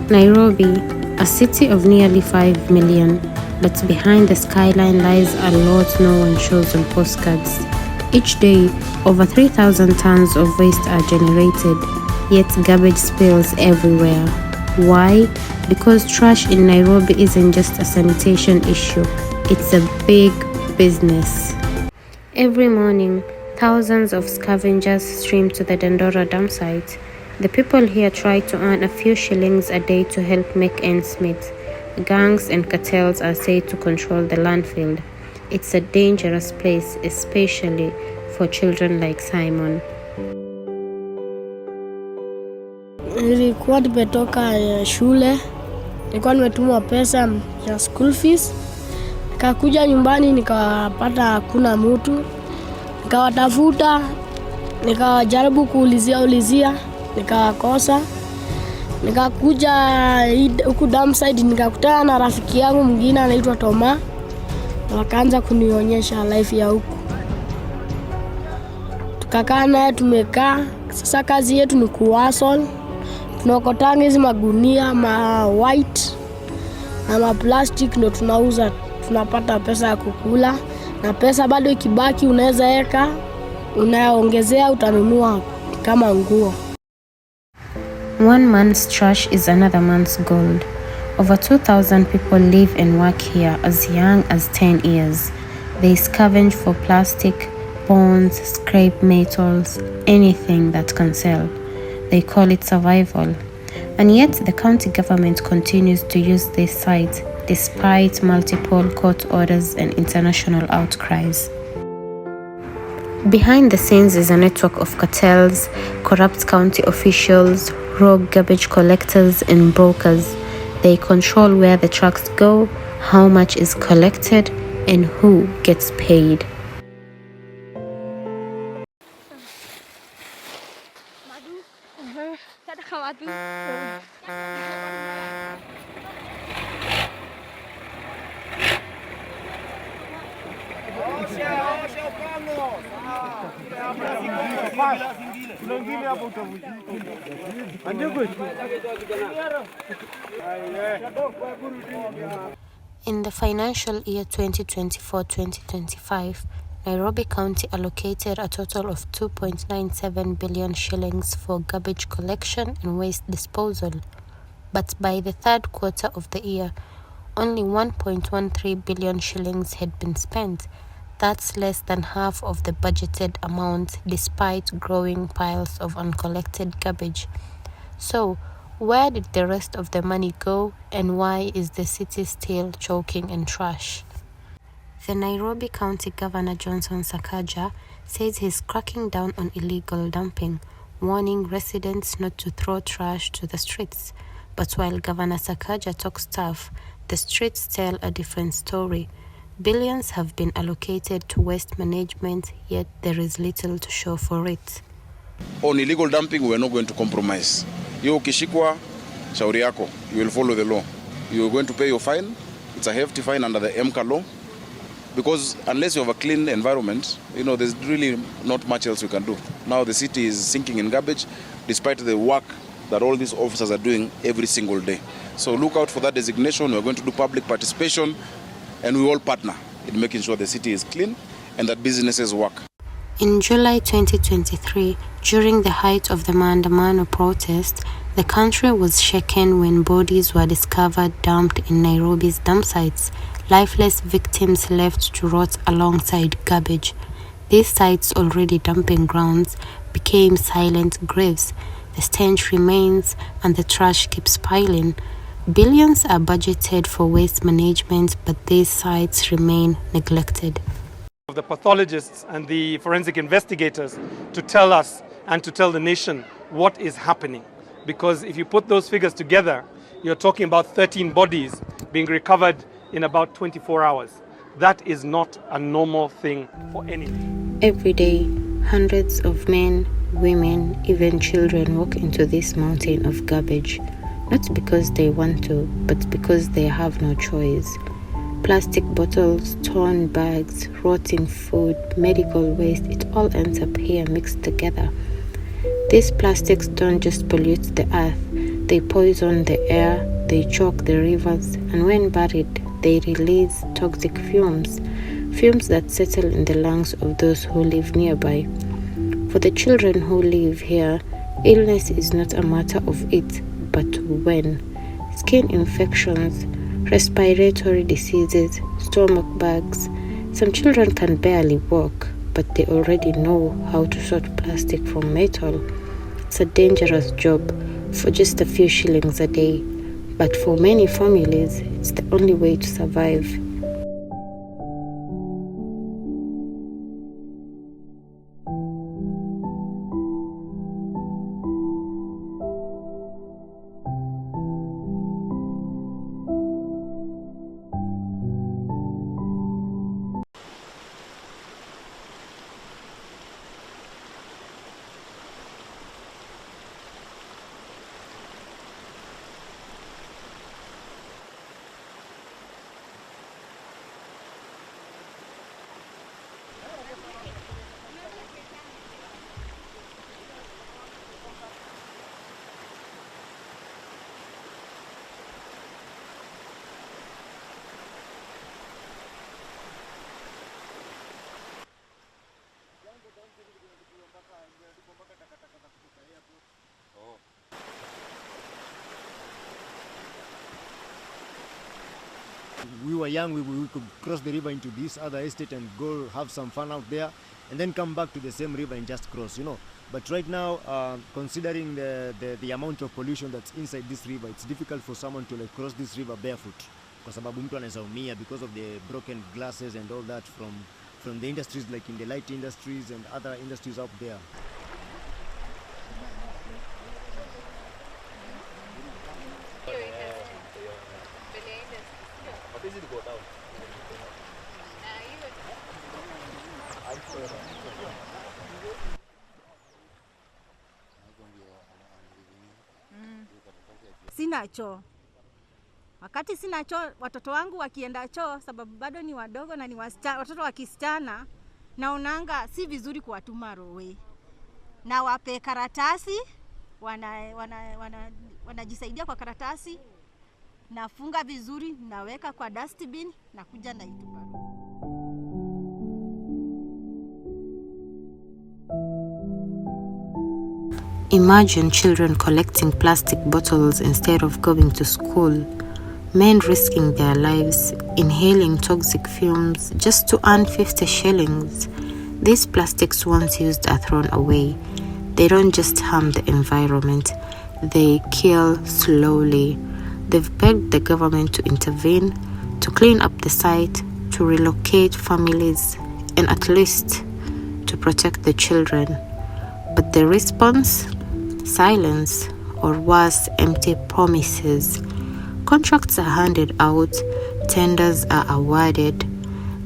Nairobi, a city of nearly 5 million, but behind the skyline lies a lot no one shows on postcards. Each day, over 3,000 tons of waste are generated, yet garbage spills everywhere. Why? Because trash in Nairobi isn't just a sanitation issue, it's a big business. Every morning, thousands of scavengers stream to the Dandora dump site. The people here try to earn a few shillings a day to help make ends meet. Gangs and cartels are said to control the landfill. It's a dangerous place, especially for children like Simon. Nilikuwa nimetoka shule, nilikuwa nimetumwa pesa ya school fees. Nikakuja nyumbani nikapata hakuna mtu. Nikawatafuta, nikajaribu kuulizia, nikakosa. Nikakuja huku dump site nikakutana na rafiki yangu mwingine anaitwa Toma. Wakaanza kunionyesha life ya huku. Tukakaa naye tumekaa. Sasa kazi yetu ni kuhustle. Tunakotanga hizi magunia, ma white na ma plastic ndio tunauza, tunapata pesa ya kukula. Na pesa bado ikibaki unaweza weka, unaongezea utanunua kama nguo. One man's trash is another man's gold. Over 2,000 people live and work here as young as 10 years. They scavenge for plastic, bones, scrap metals, anything that can sell. They call it survival. And yet the county government continues to use this site despite multiple court orders and international outcries. Behind the scenes is a network of cartels, corrupt county officials, rogue garbage collectors and brokers. They control where the trucks go, how much is collected, and who gets paid. In the financial year 2024-2025, Nairobi County allocated a total of 2.97 billion shillings for garbage collection and waste disposal. But by the third quarter of the year, only 1.13 billion shillings had been spent. That's less than half of the budgeted amount despite growing piles of uncollected garbage. So, where did the rest of the money go, and why is the city still choking in trash? The Nairobi County Governor Johnson Sakaja says he's cracking down on illegal dumping, warning residents not to throw trash to the streets. But while Governor Sakaja talks tough, the streets tell a different story. Billions have been allocated to waste management, yet there is little to show for it. On illegal dumping, we are not going to compromise. You ukishikwa, shauri yako, you will follow the law. You are going to pay your fine. It's a hefty fine under the MCA law. Because unless you have a clean environment, there's really not much else you can do. Now the city is sinking in garbage, despite the work that all these officers are doing every single day. So look out for that designation. We're going to do public participation, and we all partner in making sure the city is clean and that businesses work. In July 2023, during the height of the Maandamano protest, the country was shaken when bodies were discovered dumped in Nairobi's dump sites, lifeless victims left to rot alongside garbage. These sites, already dumping grounds, became silent graves. The stench remains and the trash keeps piling. Billions are budgeted for waste management, but these sites remain neglected. The pathologists and the forensic investigators to tell us and to tell the nation what is happening. Because if you put those figures together, you're talking about 13 bodies being recovered in about 24 hours. That is not a normal thing for anything. Every day, hundreds of men, women, even children walk into this mountain of garbage. Not because they want to, but because they have no choice. Plastic bottles, torn bags, rotting food, medical waste, it all ends up here mixed together. These plastics don't just pollute the earth, They poison the air, they choke the rivers, and when buried, they release toxic fumes that settle in the lungs of those who live nearby. For the children who live here, illness is not a matter of if, but when. Skin infections, respiratory diseases, stomach bugs. Some children can barely walk, but they already know how to sort plastic from metal. It's a dangerous job for just a few shillings a day, but for many families, it's the only way to survive. We were young, we could cross the river into this other estate and go have some fun out there and then come back to the same river and just cross, But right now, considering the amount of pollution that's inside this river, it's difficult for someone to cross this river barefoot. Kwa sababu mtu anaweza umia because of the broken glasses and all that from the industries like in the light industries and other industries out there. Sina choo. Wakati sina choo, watoto wangu wakienda choo, sababu bado ni wadogo na ni watoto wa kisichana, naonanga si vizuri kuwatuma rowe. Na wape karatasi, wanajisaidia kwa karatasi, nafunga vizuri, naweka kwa dustbin, na kuja na itupa. Imagine children collecting plastic bottles instead of going to school. Men risking their lives, inhaling toxic fumes just to earn 50 shillings. These plastics once used are thrown away. They don't just harm the environment, they kill slowly. They've begged the government to intervene, to clean up the site, to relocate families, and at least to protect the children. But the response? Silence, or worse, empty promises. Contracts are handed out, tenders are awarded,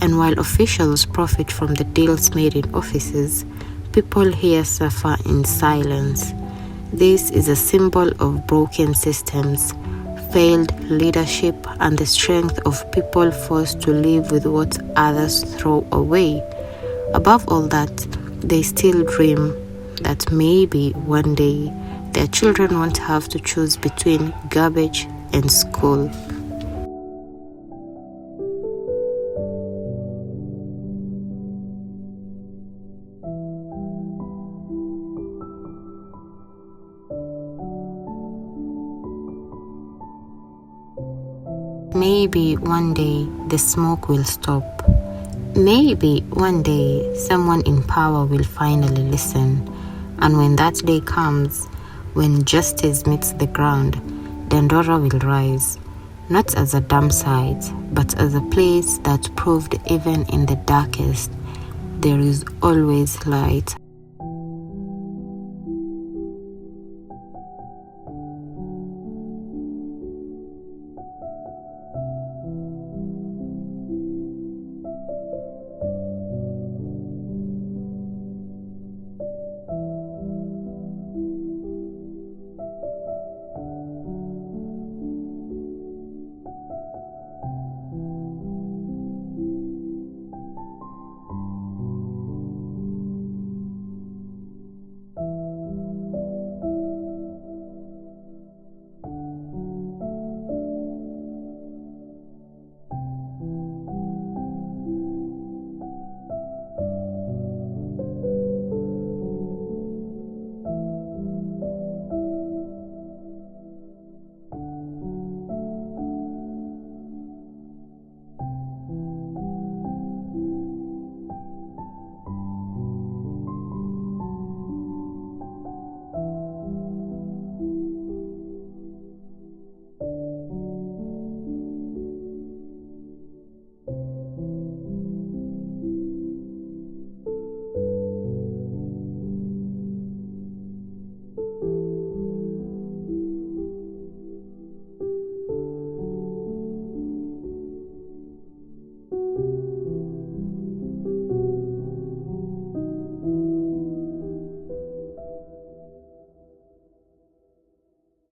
and while officials profit from the deals made in offices, people here suffer in silence. This is a symbol of broken systems, failed leadership, and the strength of people forced to live with what others throw away. Above all that, they still dream that maybe one day their children won't have to choose between garbage and school. Maybe one day the smoke will stop. Maybe one day someone in power will finally listen. And when that day comes, when justice meets the ground, Dandora will rise, not as a dump site, but as a place that proved even in the darkest, there is always light.